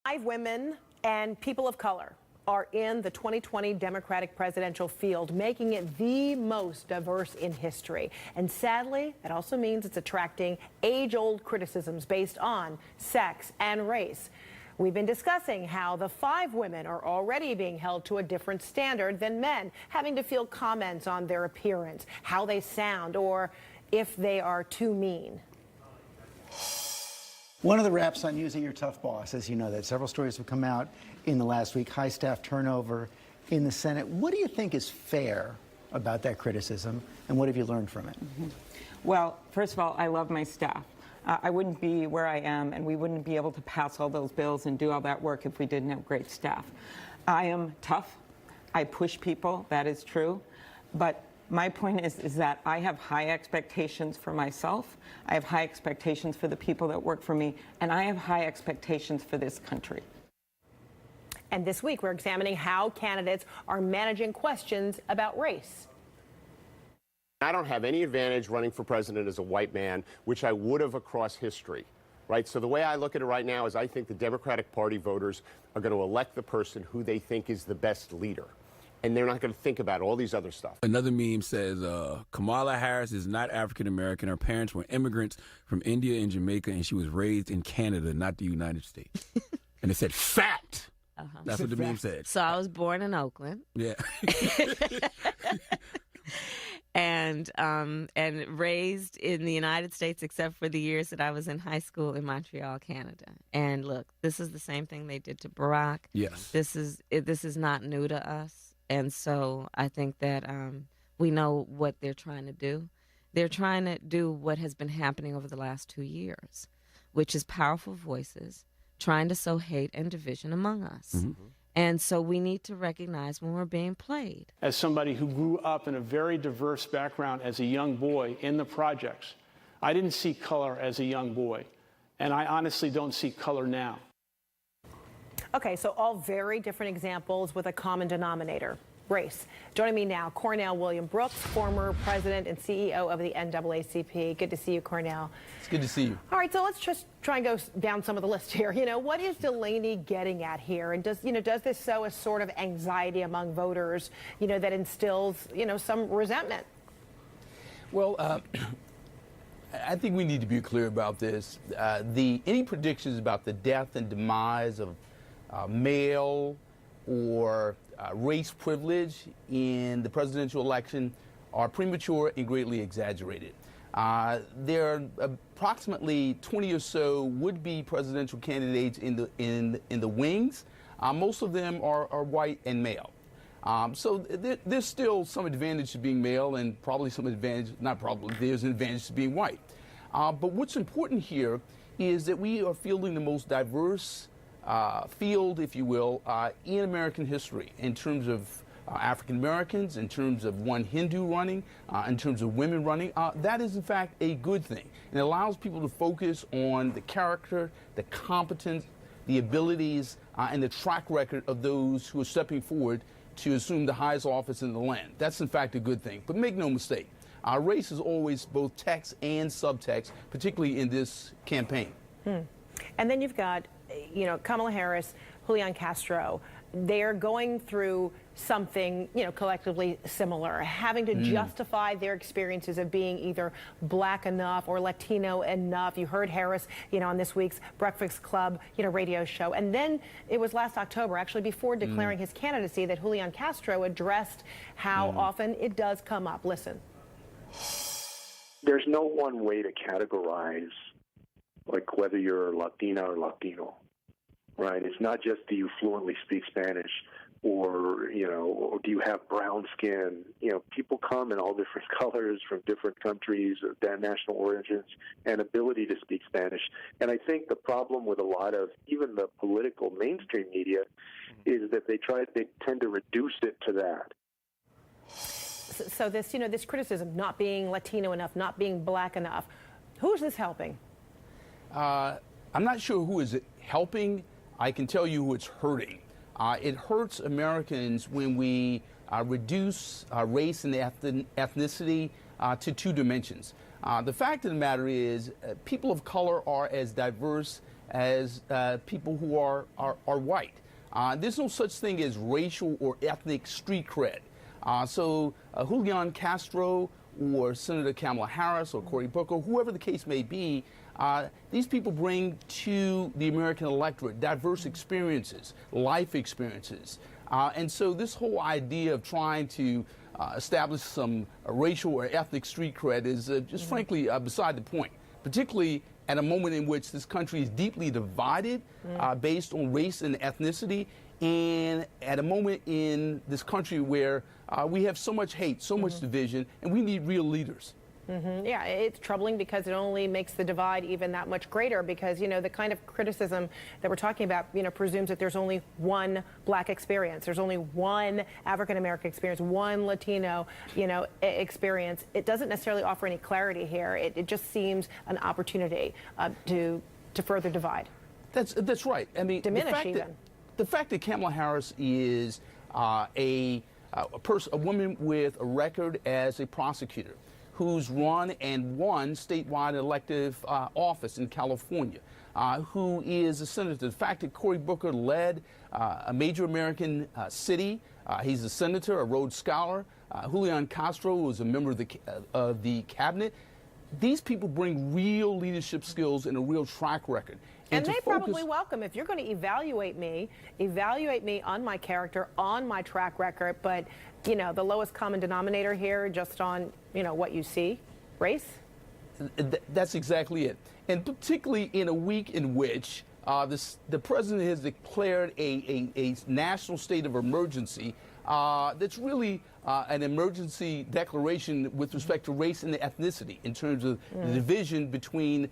5 women and people of color are in the 2020 Democratic presidential field, making it the most diverse in history. And sadly, that also means it's attracting age-old criticisms based on sex and race. We've been discussing how the 5 women are already being held to a different standard than men, having to field comments on their appearance, how they sound, or if they are too mean. One of the raps on using your tough boss, as you know, that several stories have come out in the last week, high staff turnover in the Senate. What do you think is fair about that criticism, and what have you learned from it? Well, first of all, I love my staff. I wouldn't be where I am, and we wouldn't be able to pass all those bills and do all that work if we didn't have great staff. I am tough. I push people, that is true. But my point is that I have high expectations for myself. I have high expectations for the people that work for me, and I have high expectations for this country. And this week, we're examining how candidates are managing questions about race. I don't have any advantage running for president as a white man, which I would have across history, right? So the way I look at it right now is I think the Democratic Party voters are going to elect the person who they think is the best leader. And they're not going to think about all these other stuff. Another meme says, Kamala Harris is not African-American. Her parents were immigrants from India and Jamaica, and she was raised in Canada, not the United States. And it said, fact. That's what the meme said. So I was born in Oakland. Yeah. and raised in the United States, except for the years that I was in high school in Montreal, Canada. And look, this is the same thing they did to Barack. Yes. This is not new to us. And so I think that we know what they're trying to do. They're trying to do what has been happening over the last 2 years, which is powerful voices trying to sow hate and division among us. Mm-hmm. And so we need to recognize when we're being played. As somebody who grew up in a very diverse background as a young boy in the projects, I didn't see color as a young boy, and I honestly don't see color now. Okay, so all very different examples with a common denominator, race. Joining me now, Cornell William Brooks, former president and CEO of the NAACP. Good to see you, Cornell. It's good to see you. All right, so let's just try and go down some of the list here. You know, what is Delaney getting at here? And does this sow a sort of anxiety among voters, that instills, some resentment? Well, I think we need to be clear about this. Any predictions about the death and demise of male or race privilege in the presidential election are premature and greatly exaggerated. There are approximately 20 or so would-be presidential candidates in the wings. Most of them are white and male. So there's still some advantage to being male, and probably some advantage, not probably, there's an advantage to being white. But what's important here is that we are fielding the most diverse field, if you will, in American history in terms of African Americans, in terms of one Hindu running, in terms of women running. That is, in fact, a good thing. And it allows people to focus on the character, the competence, the abilities, and the track record of those who are stepping forward to assume the highest office in the land. That's, in fact, a good thing. But make no mistake, race is always both text and subtext, particularly in this campaign. And then you've got Kamala Harris, Julian Castro. They're going through something, collectively similar, having to justify their experiences of being either black enough or Latino enough. You heard Harris, on this week's Breakfast Club, radio show. And then it was last October, actually before declaring his candidacy, that Julian Castro addressed how often it does come up. Listen. There's no one way to categorize, like, whether you're Latina or Latino, right? It's not just do you fluently speak Spanish or, or do you have brown skin? People come in all different colors from different countries, national origins, and ability to speak Spanish. And I think the problem with a lot of even the political mainstream media is that they tend to reduce it to that. So this, this criticism, not being Latino enough, not being black enough, who is this helping? I'm not sure who is helping. I can tell you who it's hurting. It hurts Americans when we reduce race and ethnicity to 2 dimensions. The fact of the matter is people of color are as diverse as people who are white. There's no such thing as racial or ethnic street cred. So Julian Castro or Senator Kamala Harris or Cory Booker, whoever the case may be, these people bring to the American electorate diverse experiences, life experiences. And so this whole idea of trying to establish some racial or ethnic street cred is just frankly beside the point, particularly at a moment in which this country is deeply divided based on race and ethnicity, and at a moment in this country where we have so much hate, so much division, and we need real leaders. Yeah, it's troubling because it only makes the divide even that much greater because, you know, the kind of criticism that we're talking about, you know, presumes that there's only one black experience. There's only one African-American experience, one Latino, you know, experience. It doesn't necessarily offer any clarity here. It just seems an opportunity to further divide. That's right. I mean, diminish the fact that Kamala Harris is a woman with a record as a prosecutor, who's run and won statewide elective office in California, who is a senator. The fact that Cory Booker led a major American city, he's a senator, a Rhodes Scholar. Julian Castro was a member of the cabinet. These people bring real leadership skills and a real track record. And they probably welcome, if you're going to evaluate me on my character, on my track record, but, you know, the lowest common denominator here just on, you know, what you see, race? That's exactly it. And particularly in a week in which the president has declared a national state of emergency that's really an emergency declaration with respect to race and ethnicity in terms of the division between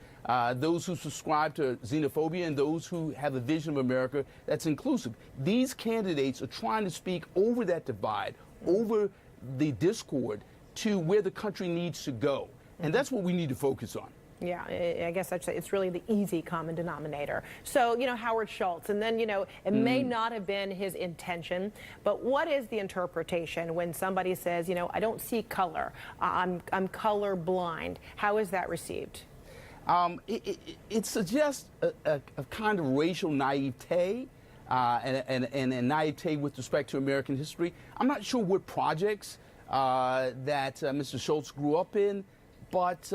those who subscribe to xenophobia and those who have a vision of America that's inclusive. These candidates are trying to speak over that divide, over the discord to where the country needs to go. And that's what we need to focus on. Yeah, I guess it's really the easy common denominator. So, you know, Howard Schultz, and then, you know, it may not have been his intention, but what is the interpretation when somebody says, you know, I don't see color, I'm color blind? How is that received? It suggests a kind of racial naivete and a naivete with respect to American history. I'm not sure what projects that Mr. Schultz grew up in, but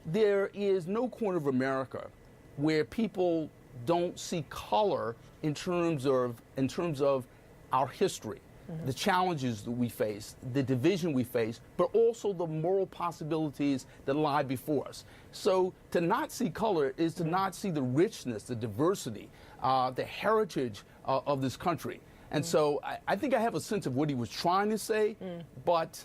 there is no corner of America where people don't see color in terms of our history, the challenges that we face, the division we face, but also the moral possibilities that lie before us. So to not see color is to not see the richness, the diversity, the heritage of this country. And so I think I have a sense of what he was trying to say, but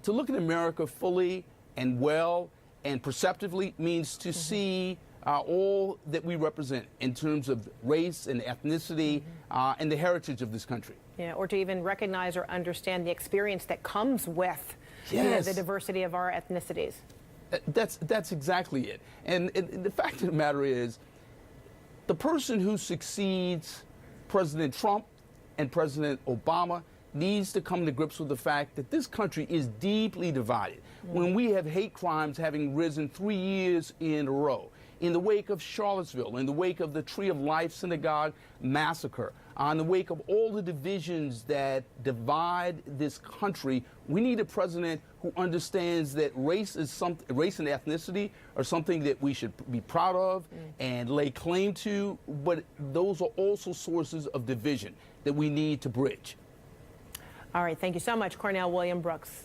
to look at America fully and well and perceptively means to see all that we represent in terms of race and ethnicity and the heritage of this country. Yeah, or to even recognize or understand the experience that comes with you know, the diversity of our ethnicities. That's exactly it. And the fact of the matter is, the person who succeeds President Trump and President Obama needs to come to grips with the fact that this country is deeply divided. When we have hate crimes having risen 3 years in a row, in the wake of Charlottesville, in the wake of the Tree of Life Synagogue massacre, in the wake of all the divisions that divide this country, we need a president who understands that race and ethnicity are something that we should be proud of and lay claim to, but those are also sources of division that we need to bridge. All right, thank you so much, Cornell William Brooks.